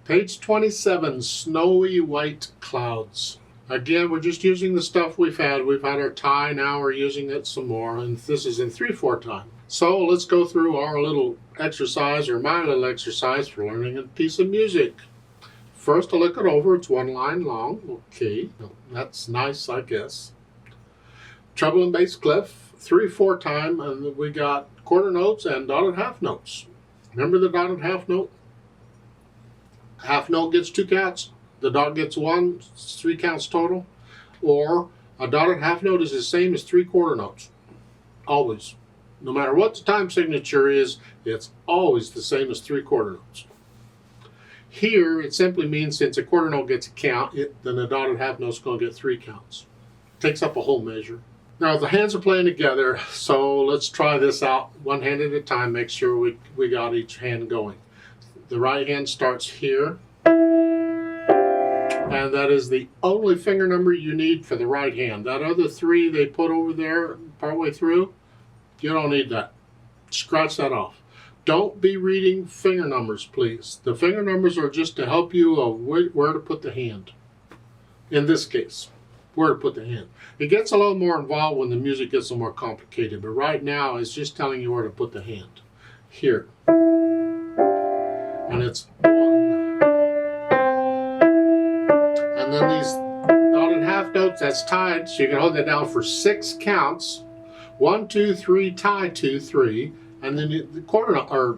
Page 27, Snowy White Clouds. Again, we're just using the stuff we've had. We've had our tie, now we're using it some more, and this is in 3/4 time. So let's go through our little exercise, or my little exercise for learning a piece of music. First, I'll look it over. It's 1 line long. Okay, that's nice, I guess. Treble and bass clef, 3/4 time, and we got quarter notes and dotted half notes. Remember the dotted half note? Half note gets 2 counts. The dot gets 1, 3 counts total. Or a dotted half note is the same as 3 quarter notes. Always. No matter what the time signature is, it's always the same as 3 quarter notes. Here, it simply means since a quarter note gets a count, then a dotted half note is going to get 3 counts. Takes up a whole measure. Now the hands are playing together, so let's try this out one hand at a time. Make sure we got each hand going. The right hand starts here, and that is the only finger number you need for the right hand. That other 3 they put over there partway through, you don't need that. Scratch that off. Don't be reading finger numbers, please. The finger numbers are just to help you where to put the hand. In this case, where to put the hand. It gets a little more involved when the music gets a little more complicated, but right now it's just telling you where to put the hand. Here. And it's 1. And then these dotted half notes, that's tied, so you can hold that down for 6 counts. 1, 2, 3, tie 2, 3, and then the quarter or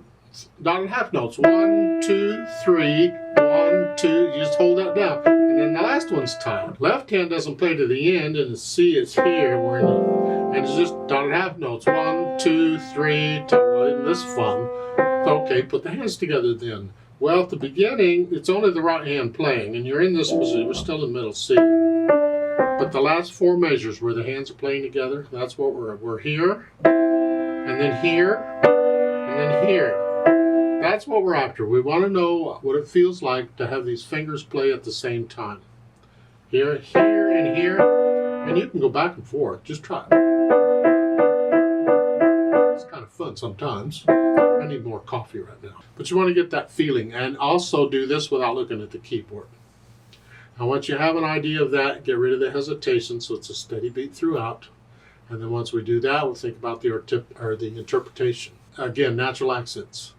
dotted half notes. 1, 2, 3, 1, 2. You just hold that down, and then the last one's tied. Left hand doesn't play to the end, and the C is here, and it's just dotted half notes. 1, 2, 3. Isn't this fun? Okay, put the hands together then. Well, at the beginning, it's only the right hand playing, and you're in this position. We're still in middle C. But the last 4 measures where the hands are playing together, that's what we're here, and then here, and then here. That's what we're after. We want to know what it feels like to have these fingers play at the same time. Here, here, and here, and you can go back and forth. Just try it. It's kind of fun sometimes. I need more coffee right now. But you want to get that feeling, and also do this without looking at the keyboard. Now once you have an idea of that, get rid of the hesitation so it's a steady beat throughout. And then once we do that, we'll think about the interpretation. Again, natural accents.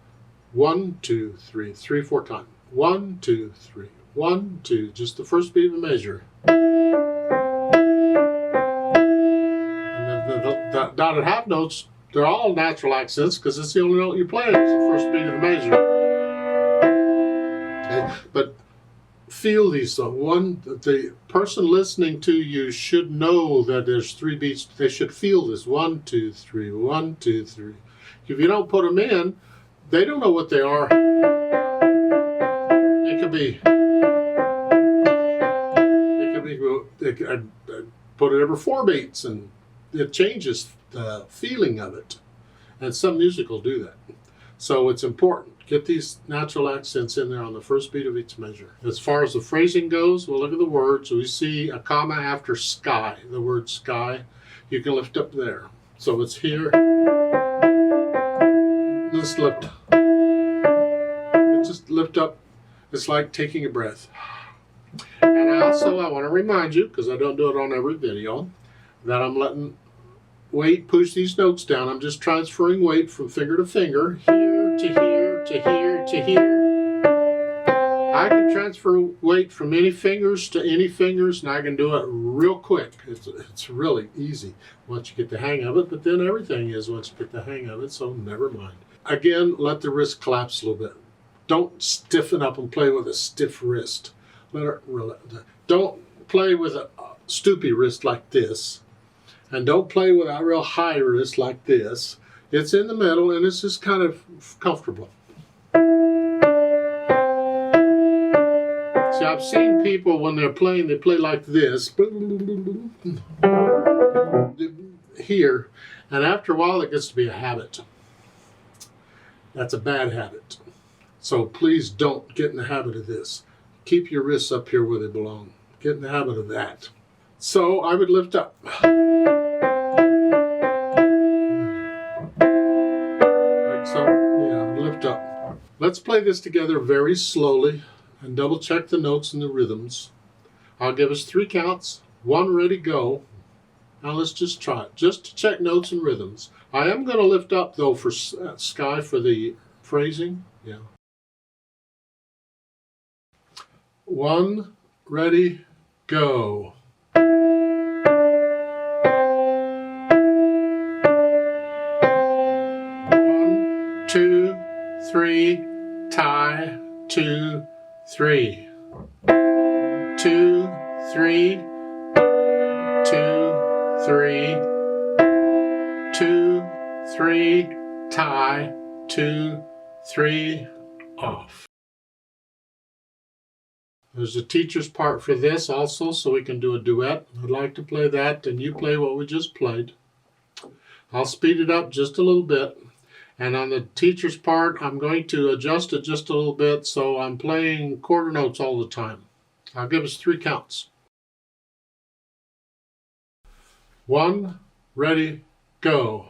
1, 2, 3, 3/4 time. 1, 2, 3, 1, 2, just the first beat of the measure. And then the dotted half notes, they're all natural accents because it's the only note you're playing. It's the first beat of the measure. Okay? But feel these. The person listening to you should know that there's 3 beats. They should feel this. 1, 2, 3, 1, 2, 3. If you don't put them in, they don't know what they are. It could be. They could put it every 4 beats, and it changes the feeling of it. And some music will do that. So it's important. Get these natural accents in there on the first beat of each measure. As far as the phrasing goes, we'll look at the words. We see a comma after sky, the word sky. You can lift up there. So it's here. Let's lift. Just lift up. It's like taking a breath. And I want to remind you, because I don't do it on every video, that I'm letting weight push these notes down. I'm just transferring weight from finger to finger, here to here to here to here. I can transfer weight from any fingers to any fingers, and I can do it real quick. It's really easy once you get the hang of it, but then everything is once you get the hang of it, so never mind. Again, let the wrist collapse a little bit. Don't stiffen up and play with a stiff wrist. Don't play with a stoopy wrist like this. And don't play with a real high wrist like this. It's in the middle, and it's just kind of comfortable. See, I've seen people when they're playing, they play like this. Here. And after a while, it gets to be a habit. That's a bad habit. So please don't get in the habit of this. Keep your wrists up here where they belong. Get in the habit of that. So I would lift up. Like so, yeah, lift up. Let's play this together very slowly. and double check the notes and the rhythms. I'll give us 3 counts. 1, ready, go. Now let's just try it, just to check notes and rhythms. I am going to lift up though for Sky for the phrasing. Yeah. 1, ready, go. 1, 2, 3, tie, 2, 3. 2, 3, 2, 3, 2, 3, tie, 2, 3, off. There's a teacher's part for this also, so we can do a duet. I'd like to play that, and you play what we just played. I'll speed it up just a little bit. And on the teacher's part, I'm going to adjust it just a little bit, so I'm playing quarter notes all the time. I'll give us 3 counts. 1, ready, go.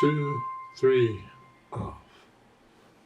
2, 3.